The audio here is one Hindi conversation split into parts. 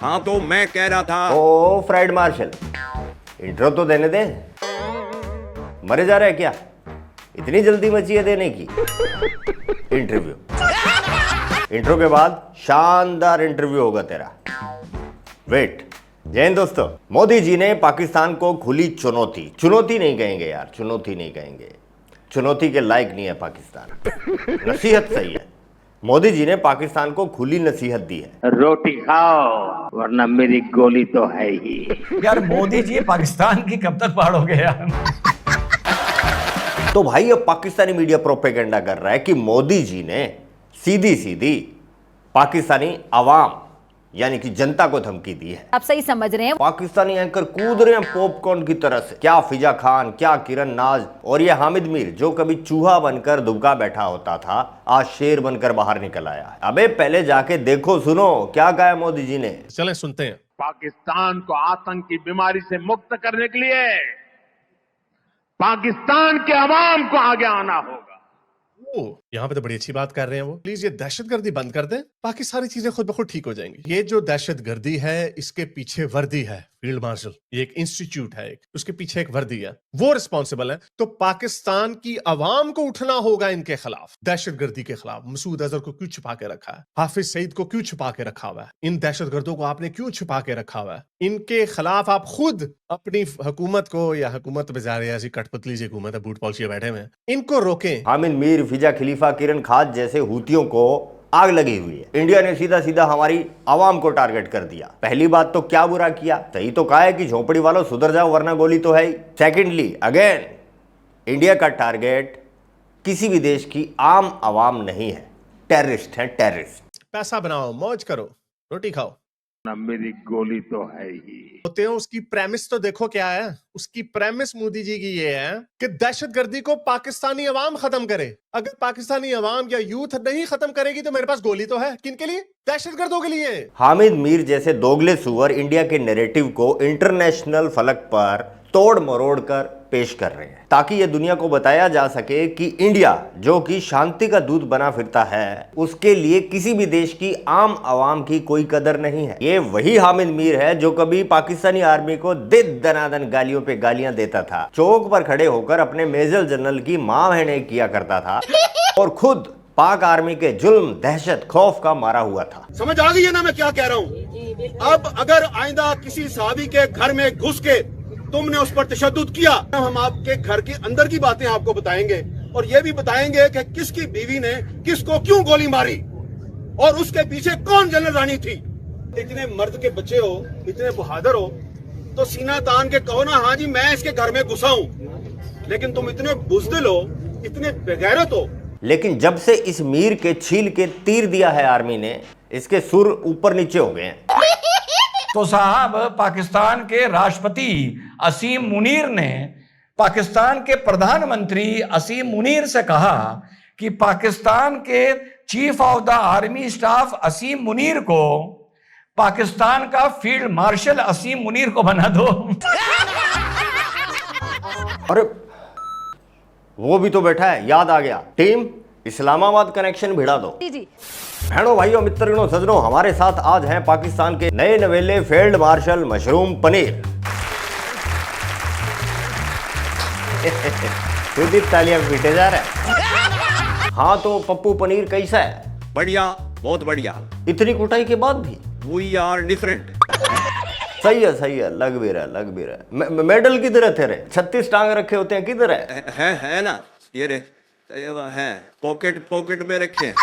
हाँ तो मैं कह रहा था। ओ फ्राइड मार्शल, इंट्रो तो देने दे। मरे जा रहा है क्या? इतनी जल्दी मची है देने की? इंटरव्यू, इंट्रो के बाद शानदार इंटरव्यू होगा तेरा। वेट। जय हिंद दोस्तों। मोदी जी ने पाकिस्तान को खुली चुनौती, चुनौती नहीं कहेंगे यार, चुनौती नहीं कहेंगे, चुनौती के लायक नहीं है पाकिस्तान, नसीहत सही है। मोदी जी ने पाकिस्तान को खुली नसीहत दी है। रोटी खाओ वरना मेरी गोली तो है ही। यार मोदी जी पाकिस्तान की कब तक पाड़ोगे यार? तो भाई अब पाकिस्तानी मीडिया प्रोपेगेंडा कर रहा है कि मोदी जी ने सीधी सीधी पाकिस्तानी आवाम यानी कि जनता को धमकी दी है। आप सही समझ रहे हैं। पाकिस्तानी एंकर कूद रहे हैं पॉपकॉर्न की तरह से। क्या फिजा खान, क्या किरण नाज और ये हामिद मीर जो कभी चूहा बनकर दुबका बैठा होता था, आज शेर बनकर बाहर निकल आया है। अबे पहले जाके देखो सुनो क्या कहा है मोदी जी ने। चलें सुनते हैं। पाकिस्तान को आतंक की बीमारी से मुक्त करने के लिए पाकिस्तान के अवाम को आगे आना होगा। ओ, यहाँ पे तो बड़ी अच्छी बात कर रहे हैं वो। प्लीज ये दहशतगर्दी बंद कर दें, बाकी सारी चीजें खुद ब खुद ठीक हो जाएंगी। ये जो दहशतगर्दी है इसके पीछे वर्दी है, फील्ड मार्शल, ये एक इंस्टीट्यूट है, एक उसके पीछे एक वर्दी है, वो रिस्पॉन्सिबल है। तो पाकिस्तान की आवाम को उठना होगा इनके खिलाफ, दहशतगर्दी के खिलाफ। मसूद अजहर को क्यों छुपा के रखा है? हाफिज सईद को क्यों छुपा के रखा हुआ है? इन दहशतगर्दों को आपने क्यों छुपा के रखा हुआ है? इनके खिलाफ आप खुद अपनी हुकूमत को, या हुकूमत में जा रही है ऐसी कठपुतली सी हुकूमत है, बूट पॉलिसी बैठे हुए हैं, इनको रोकें। हामिद मीर, फिजा खलीफा, किरण खान जैसे हूतियों को आग लगी हुई है। इंडिया ने सीधा सीधा हमारी आवाम को टारगेट कर दिया। पहली बात तो क्या बुरा किया, सही तो कहा है कि झोपड़ी वालों सुधर जाओ वरना गोली तो है ही। सेकेंडली अगेन इंडिया का टारगेट किसी भी देश की आम आवाम नहीं है, टेररिस्ट है, टेररिस्ट। पैसा बनाओ, मौज करो, रोटी खाओ, ना मेरी गोली तो है ही। होते हैं। उसकी प्रेमिस तो देखो क्या है। उसकी प्रेमिस मोदी जी की ये है कि दहशतगर्दी को पाकिस्तानी अवाम खत्म करे। अगर पाकिस्तानी अवाम या यूथ नहीं खत्म करेगी तो मेरे पास गोली तो है। किन के लिए? दहशतगर्दों के लिए। हामिद मीर जैसे दोगले सुअर इंडिया के नैरेटिव को इंटरनेशनल फलक पर तोड़ मरोड़ कर पेश कर रहे हैं ताकि ये दुनिया को बताया जा सके कि इंडिया जो कि शांति का दूत बना फिरता है, उसके लिए किसी भी देश की आम आवाम की कोई कदर नहीं है। ये वही हामिद मीर है जो कभी पाकिस्तानी आर्मी को दनादन गालियों पे गालियां देता था, चौक पर खड़े होकर अपने मेजर जनरल की मां बहने किया करता था और खुद पाक आर्मी के जुल्म, दहशत, खौफ का मारा हुआ था। समझ आ गई है ना मैं क्या कह रहा हूँ? अब अगर आइंदा किसी सहाबी के घर में घुस के तुमने उस पर तशद्दुद किया, हम आपके घर के अंदर की बातें आपको बताएंगे और ये भी बताएंगे कि किसकी बीवी ने किसको क्यों गोली मारी और उसके पीछे कौन जनरल रानी थी। इतने मर्द के बच्चे हो, इतने बहादुर हो, तो सीना तान के कहो ना, हाँ जी मैं इसके घर में घुसा हूं। लेकिन तुम इतने बुज़दिल हो, इतने बेगैरत हो। लेकिन जब से इस मीर के छील के तीर दिया है आर्मी ने, इसके सुर ऊपर नीचे हो गए हैं। तो साहब पाकिस्तान के राष्ट्रपति असीम मुनीर ने पाकिस्तान के प्रधानमंत्री असीम मुनीर से कहा कि पाकिस्तान के chief of the army staff Asim Munir को पाकिस्तान का फील्ड मार्शल असीम मुनीर को बना दो। अरे वो भी तो बैठा है, याद आ गया। टीम इस्लामाबाद कनेक्शन भिड़ा दो। जी बहनों, भाइयों, मित्रों, सज्जनों, हमारे साथ आज हैं पाकिस्तान के नए नवेले फील्ड मार्शल मशरूम पनीर। खुद ही तालियां पीटे जा रहा है। हाँ तो पप्पू पनीर कैसा है? बढ़िया, बहुत बढ़िया। इतनी कुटाई के बाद भी वी आर डिफरेंट। सही है, लग भी रहा है। मेडल किधर है तेरे? 36 टांग रखे होते हैं, किधर है? है ना, ये रे है, पॉकेट में रखे हैं।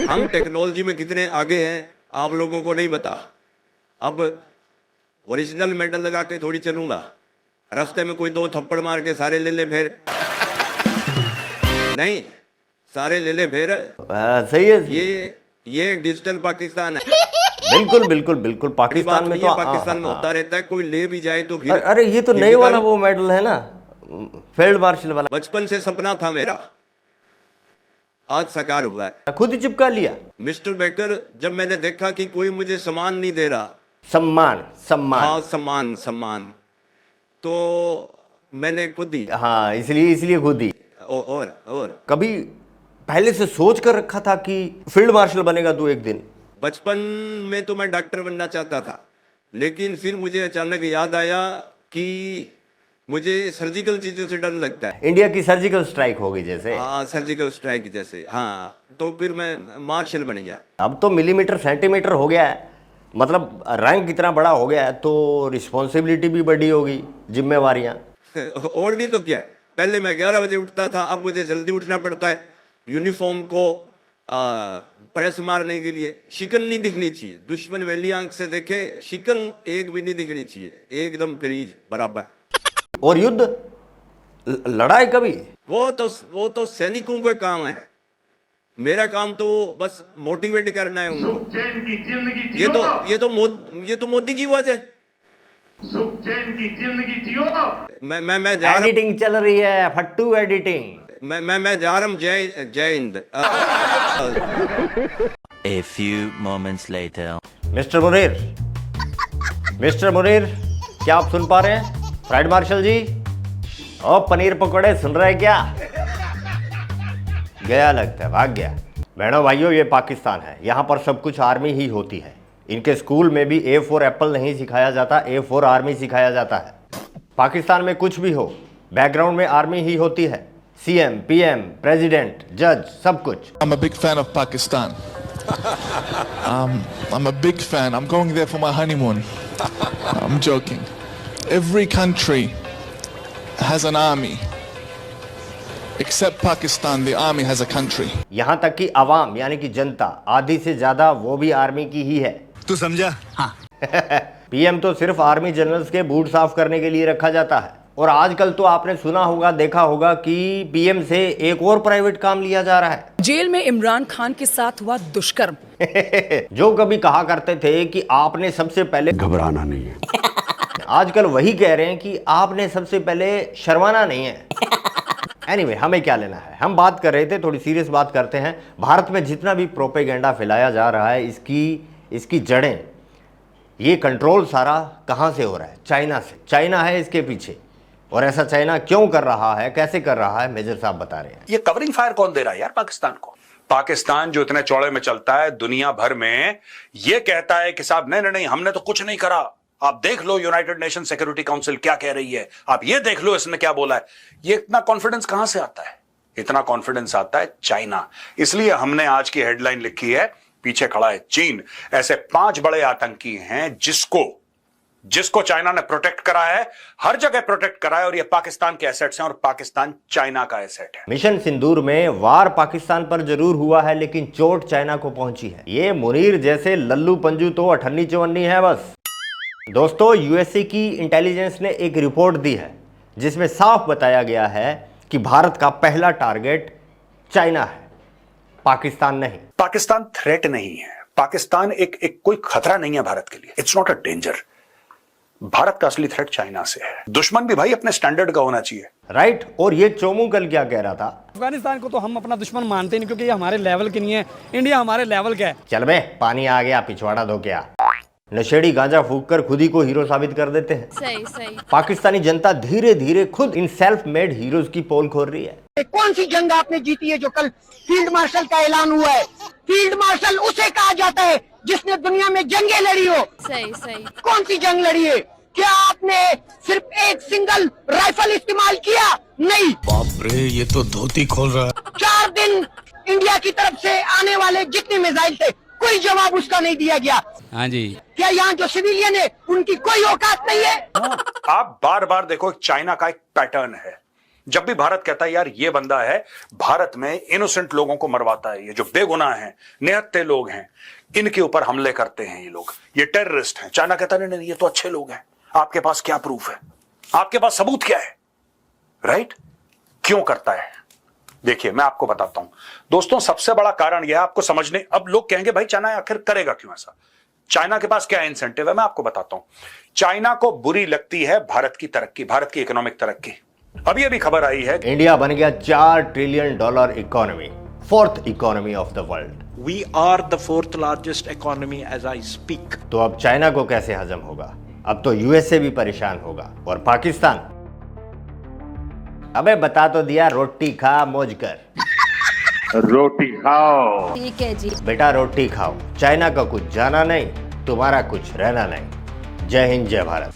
हम टेक्नोलॉजी में कितने आगे हैं आप लोगों को नहीं पता। अब ओरिजिनल मेडल लगा के थोड़ी चलूंगा, रास्ते में कोई 2 थप्पड़ मार के सारे ले ले फिर नहीं, सारे ले ले फिर। सही है। ये डिजिटल पाकिस्तान है। बिल्कुल पाकिस्तान में तो पाकिस्तान में होता रहता है, कोई ले भी जाए तो फिर। अरे ये तो नए वाला वो मेडल है ना, फील्ड मार्शल वाला। बचपन से सपना था मेरा, आज साकार हुआ है। खुद ही चिपका लिया। मिस्टर बेकर, जब मैंने देखा कि कोई मुझे सम्मान नहीं दे रहा, सम्मान हाँ सम्मान, तो मैंने खुद ही, हाँ इसलिए खुद ही। और कभी पहले से सोच कर रखा था कि फील्ड मार्शल बनेगा तू एक दिन? बचपन में तो मैं डॉक्टर बनना चाहता था, लेकिन फिर मुझे अचानक याद आया कि मुझे सर्जिकल चीज़ों से डर लगता है। इंडिया की सर्जिकल स्ट्राइक होगी जैसे। हाँ, सर्जिकल स्ट्राइक जैसे। हाँ, तो फिर मैं मार्शल बन गया। अब तो मिलीमीटर सेंटीमीटर हो गया है, मतलब रैंक इतना बड़ा हो गया है, तो रिस्पॉन्सिबिलिटी भी बड़ी होगी, जिम्मेवारियां। और नहीं तो क्या है, पहले मैं 11 बजे उठता था, अब मुझे जल्दी उठना पड़ता है यूनिफॉर्म को प्रेस मारने के लिए। शिकन नहीं दिखनी चाहिए, दुश्मन वेली आंख से देखे, शिकन एक भी नहीं दिखनी चाहिए, एकदम क्रीज बराबर। और युद्ध लड़ाई कभी? वो तो सैनिकों का काम है, मेरा काम तो बस मोटिवेट करना है उनको। ये तो मोदी की वजह है। मैं जा रहा एडिटिंग चल रही है, फट्टू एडिटिंग। मैं जा रहा हूँ। जय Hind. A few moments later. Mister Munir, क्या आप सुन पा रहे हैं? फ्राइड मार्शल जी, ओ पनीर पकौड़े सुन रहे हैं क्या? गया लगता है, भाग गया। बहनों भाइयों, ये पाकिस्तान है, यहाँ पर सब कुछ आर्मी ही होती है। इनके स्कूल में भी A फॉर एप्पल नहीं सिखाया जाता, A फॉर आर्मी सिखाया जाता है। पाकिस्तान में कुछ भी हो, बैकग्राउंड में आर्मी ही होती है। CM, PM, प्रेसिडेंट, जज, सब कुछ। I'm a big fan of Pakistan. I'm a big fan. I'm going there for my honeymoon. I'm joking. Every country has an army. Except Pakistan, the army has a country. यहाँ तक कि आवाम यानी कि जनता आधी से ज्यादा वो भी आर्मी की ही है। तू समझा? हाँ। PM तो सिर्फ आर्मी जनरल्स के बूट साफ करने के लिए रखा जाता है। और आजकल तो आपने सुना होगा, देखा होगा कि PM से एक और प्राइवेट काम लिया जा रहा है। जेल में इमरान खान के साथ हुआ दुष्कर्म। जो कभी कहा करते थे कि आपने सबसे पहले घबराना नहीं है, आजकल वही कह रहे हैं कि आपने सबसे पहले शर्माना नहीं है। एनीवे, हमें क्या लेना है, हम बात कर रहे थे, थोड़ी सीरियस बात करते हैं। भारत में जितना भी प्रोपेगेंडा फैलाया जा रहा है, इसकी जड़ें, ये कंट्रोल सारा कहाँ से हो रहा है? चाइना से। चाइना है इसके पीछे। और ऐसा चाइना क्यों कर रहा है, कैसे कर रहा है, मेजर साहब बता रहे हैं। ये कवरिंग फायर कौन दे रहा है यार पाकिस्तान को? पाकिस्तान जो इतने चौड़े में चलता है दुनिया भर में, ये कहता है कि साहब नहीं, हमने तो कुछ नहीं करा, आप देख लो यूनाइटेड नेशन सिक्योरिटी काउंसिल क्या कह रही है, आप ये देख लो इसने क्या बोला है। ये इतना कॉन्फिडेंस कहां से आता है? इतना कॉन्फिडेंस आता है चाइना। इसलिए हमने आज की हेडलाइन लिखी है, पीछे खड़ा है चीन। ऐसे 5 बड़े आतंकी हैं जिसको चाइना ने प्रोटेक्ट करा है, हर जगह प्रोटेक्ट करा है, और ये पाकिस्तान के एसेट्स हैं और पाकिस्तान चाइना का एसेट है। मिशन सिंदूर में वार पाकिस्तान पर जरूर हुआ है, लेकिन चोट चाइना को पहुंची है। ये मुनीर जैसे लल्लू पंजू तो अठन्नी चवन्नी है बस। दोस्तों, यूएसए की इंटेलिजेंस ने एक रिपोर्ट दी है जिसमें साफ बताया गया है कि भारत का पहला टारगेट चाइना है, पाकिस्तान नहीं। पाकिस्तान थ्रेट नहीं है, पाकिस्तान एक कोई खतरा नहीं है भारत के लिए। It's not a danger. Bharat का असली थ्रेट चाइना से है। दुश्मन भी भाई अपने स्टैंडर्ड का होना चाहिए, राइट। और ये चोमू कल क्या कह रहा था? अफगानिस्तान को तो हम अपना दुश्मन मानते नहीं, क्योंकि ये हमारे लेवल की नहीं है। इंडिया हमारे लेवल का है। चल बे, पानी आ गया, पिछवाड़ा धो के आ। नशेड़ी गांजा फूक कर खुद ही को हीरो साबित कर देते हैं। सही। पाकिस्तानी जनता धीरे धीरे खुद इन सेल्फ मेड हीरोज की पोल खोल रही है। कौन सी जंग आपने जीती है जो कल फील्ड मार्शल का ऐलान हुआ है? फील्ड मार्शल उसे कहा जाता है जिसने दुनिया में जंगें लड़ी हो। सही। कौन सी जंग लड़ी है? क्या आपने सिर्फ एक सिंगल राइफल इस्तेमाल किया? नहीं। बाप रे, ये तो धोती खोल रहा है। 4 दिन इंडिया की तरफ से आने वाले जितने मिसाइल थे, कोई जवाब उसका नहीं दिया गया। हाँ जी। क्या यहाँ जो सिविलियन है उनकी कोई औकात नहीं है? आप बार बार देखो, चाइना का एक पैटर्न है। जब भी भारत कहता है यार ये बंदा है, भारत में इनोसेंट लोगों को मरवाता है, ये जो बेगुनाह हैं, निहत्थे लोग हैं, इनके ऊपर हमले करते हैं ये लोग, ये टेररिस्ट हैं। चाइना कहता नहीं, ये तो अच्छे लोग हैं। आपके पास क्या प्रूफ है? आपके पास सबूत क्या है? राइट? क्यों करता है? देखिए, मैं आपको बताता हूं दोस्तों, सबसे बड़ा कारण यह आपको समझने। अब लोग कहेंगे भाई चाइना आखिर करेगा क्यों ऐसा? चाइना के पास क्या इंसेंटिव है? मैं आपको बताता हूं। चाइना को बुरी लगती है भारत की तरक्की, भारत की इकोनॉमिक तरक्की। अभी अभी खबर आई है, इंडिया बन गया $4 trillion economy, 4th economy of the world. We are the 4th largest economy as I speak. तो अब चाइना को कैसे हजम होगा? अब तो यूएसए भी परेशान होगा। और पाकिस्तान, अबे बता तो दिया, रोटी खा मौज कर। रोटी खाओ। ठीक है जी। बेटा रोटी खाओ, चाइना का कुछ जाना नहीं, तुम्हारा कुछ रहना नहीं। जय हिंद, जय भारत।